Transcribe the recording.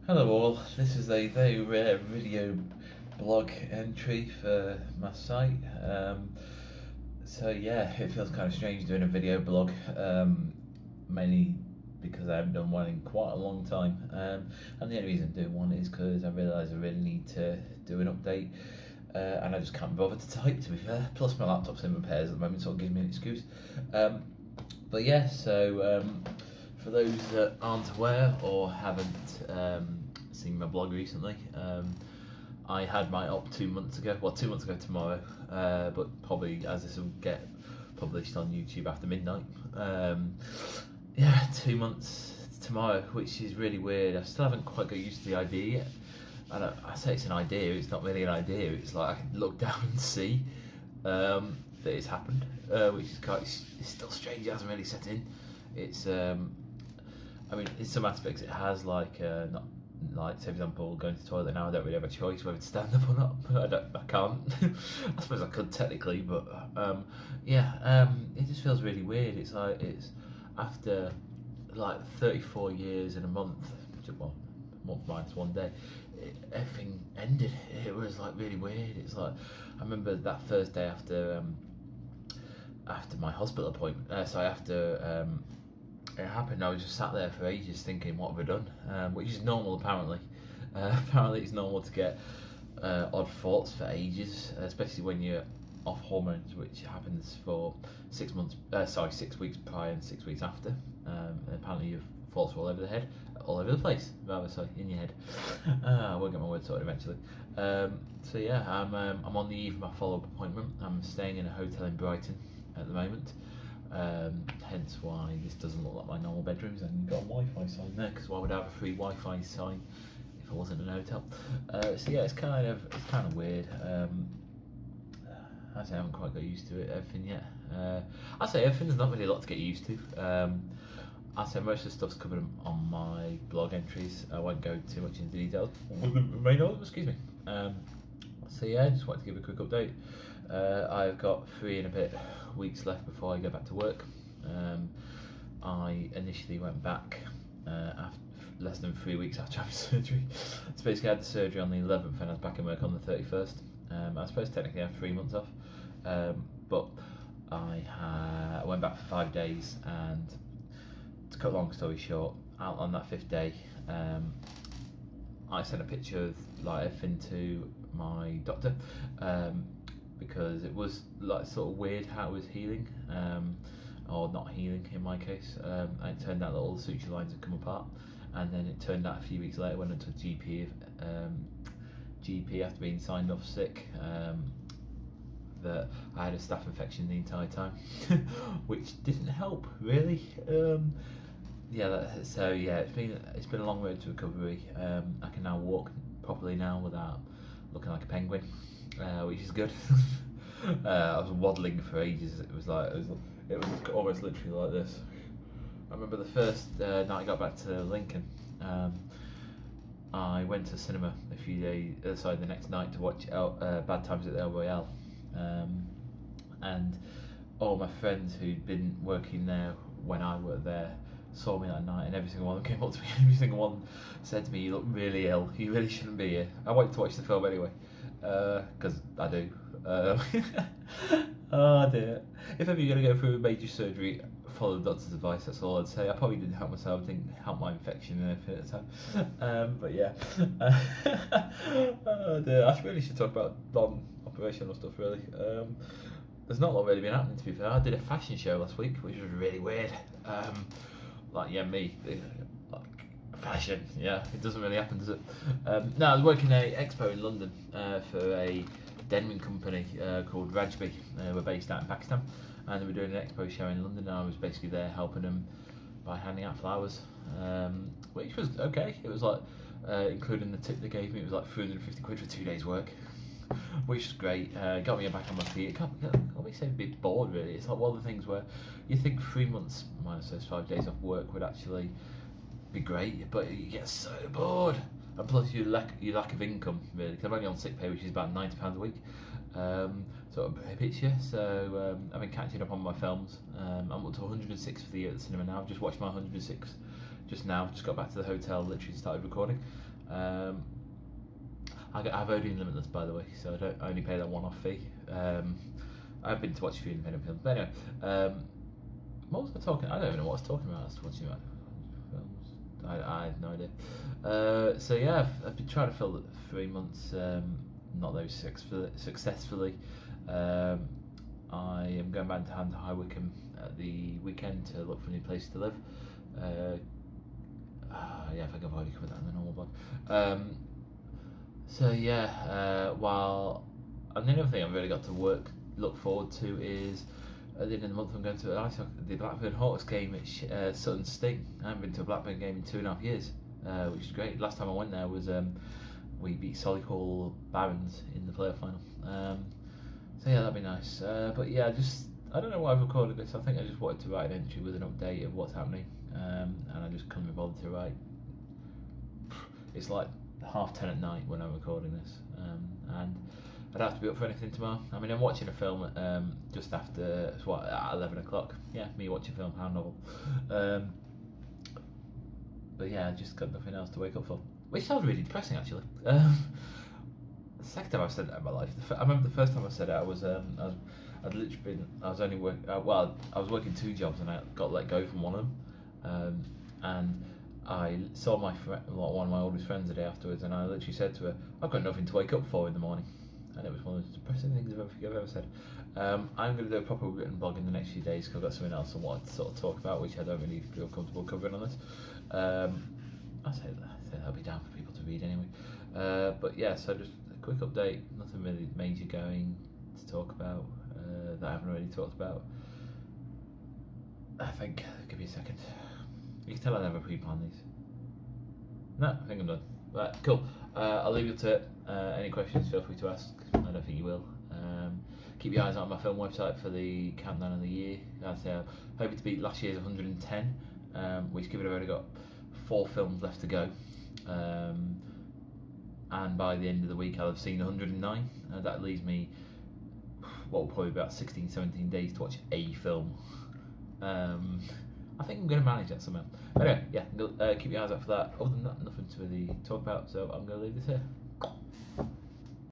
Hello all, this is a very rare video blog entry for my site. So yeah, it feels kind of strange doing a video blog, mainly because I haven't done one in quite a long time. And the only reason I'm doing one is because I realise I really need to do an update, and I just can't be bothered to type, to be fair. Plus my laptop's in repairs at the moment, so it gives me an excuse. But yeah, so for those that aren't aware or haven't seen my blog recently, I had my op 2 months ago. Well, 2 months ago tomorrow, but probably as this will get published on YouTube after midnight. Yeah, 2 months tomorrow, which is really weird. I still haven't quite got used to the idea yet. And I say it's an idea, it's not really an idea. It's like I can look down and see that it's happened, which is it's still strange. It hasn't really set in. It's I mean, in some aspects it has, like not like, say for example, going to the toilet now. I don't really have a choice whether to stand up or not. I can't. I suppose I could technically, but it just feels really weird. It's like it's after like 34 years in a month. Well, a month minus 1 day. Everything ended. It was like really weird. It's like I remember that first day after my hospital appointment. After it happened, I was just sat there for ages thinking, what have I done? Which is normal apparently. Apparently it's normal to get odd thoughts for ages, especially when you're off hormones, which happens for 6 months. 6 weeks prior and 6 weeks after. And apparently your thoughts are all over the head, all over the place, rather, sorry, in your head. I will get my words sorted eventually. So yeah, I'm on the eve of my follow-up appointment. I'm staying in a hotel in Brighton at the moment. Hence why this doesn't look like my normal bedrooms, and you've got a Wi-Fi sign there, because why would I have a free Wi-Fi sign if I wasn't in a hotel? So yeah, it's kind of weird. I say I haven't quite got used to it, everything yet. I say everything's not really a lot to get used to. I say most of the stuff's covered on my blog entries. I won't go too much into details. Excuse me. So yeah, I just wanted to give a quick update. I've got 3 and a bit weeks left before I go back to work. I initially went back after less than 3 weeks after having surgery. So basically I had the surgery on the 11th and I was back in work on the 31st. I suppose technically I have 3 months off, but I went back for 5 days, and to cut a long story short, out on that 5th day, I sent a picture of like everything to my doctor, because it was like sort of weird how it was healing, or not healing in my case. And it turned out that all the suture lines had come apart, and then it turned out a few weeks later when I went to a GP after being signed off sick, that I had a staph infection the entire time, which didn't help really. So it's been a long road to recovery. I can now walk properly now without looking like a penguin, which is good. I was waddling for ages. It was almost literally like this. I remember the first night I got back to Lincoln. I went to cinema the next night to watch Bad Times at the El Royale, and all my friends who'd been working there when I worked there saw me that night, and every single one of them came up to me. Every single one said to me, "You look really ill. You really shouldn't be here." I wanted to watch the film anyway, because I do. Oh dear. If ever you're going to go through a major surgery, follow the doctor's advice. That's all I'd say. I probably didn't help myself. Didn't help my infection and everything at the time. But yeah. Oh dear. I really should talk about non-operational stuff. Really. There's not a lot really been happening, to be fair. I did a fashion show last week, which was really weird. Fashion, yeah, it doesn't really happen, does it? No, I was working at an expo in London for a denim company called Rajbi. We're based out in Pakistan, and they were doing an expo show in London, and I was basically there helping them by handing out flowers, which was okay. It was like, including the tip they gave me, it was like 350 quid for 2 days work, which is great. Got me back on my feet. It got me so a bit bored, really. It's like one of the things where you think 3 months minus those 5 days off work would actually be great, but you get so bored, and plus you lack of income, really, because I'm only on sick pay, which is about £90 a week, sort of prohibits you. So I've been catching up on my films. I'm up to 106 for the year at the cinema now. I've just watched my 106 just now. Just got back to the hotel, literally started recording. I have OD Limitless, by the way, so I only pay that one-off fee. I've been to watch a few independent films, but anyway, what was I talking? I don't even know what I was talking about. I was watching about films. I had no idea. So yeah, I've been trying to fill it 3 months, not those successfully. I am going back down to High Wycombe at the weekend to look for a new place to live. Yeah, I think I've already covered that in the normal blog. So yeah, and the other thing I've really got to look forward to is at the end of the month I'm going to the Blackburn Hawks game at Sutton Sting. I haven't been to a Blackburn game in 2.5 years, which is great. Last time I went there was we beat Solihull Barons in the playoff final. So yeah, that'd be nice. But yeah, I don't know why I've recorded this. I think I just wanted to write an entry with an update of what's happening, and I just couldn't be bothered to write. It's like 10:30 at night when I'm recording this, and I'd have to be up for anything tomorrow. I mean, I'm watching a film just after at 11 o'clock. Yeah, me watching a film, how novel. But yeah, I just got nothing else to wake up for, which sounds really depressing actually. The second time I've said that in my life. I remember the first time I said it, I was working 2 jobs and I got let go from one of them, and I saw one of my oldest friends the day afterwards, and I literally said to her, "I've got nothing to wake up for in the morning," and it was one of the most depressing things I've ever said. I'm going to do a proper written blog in the next few days because I've got something else I wanted to sort of talk about, which I don't really feel comfortable covering on this. I say that'll be down for people to read anyway. But yeah, so just a quick update. Nothing really major going to talk about that I haven't already talked about. I think. Give me a second. You can tell I never pre-plan these. No, I think I'm done. Right, cool. I'll leave you to it. Any questions, feel free to ask. I don't think you will. Keep your eyes out on my film website for the countdown of the year. As I say, I'm hoping to beat last year's 110, which given I've only got 4 films left to go. And by the end of the week I'll have seen 109. That leaves me, probably about 16-17 days to watch a film. I think I'm going to manage that somehow. But anyway, yeah, keep your eyes out for that. Other than that, nothing to really talk about, so I'm going to leave this here.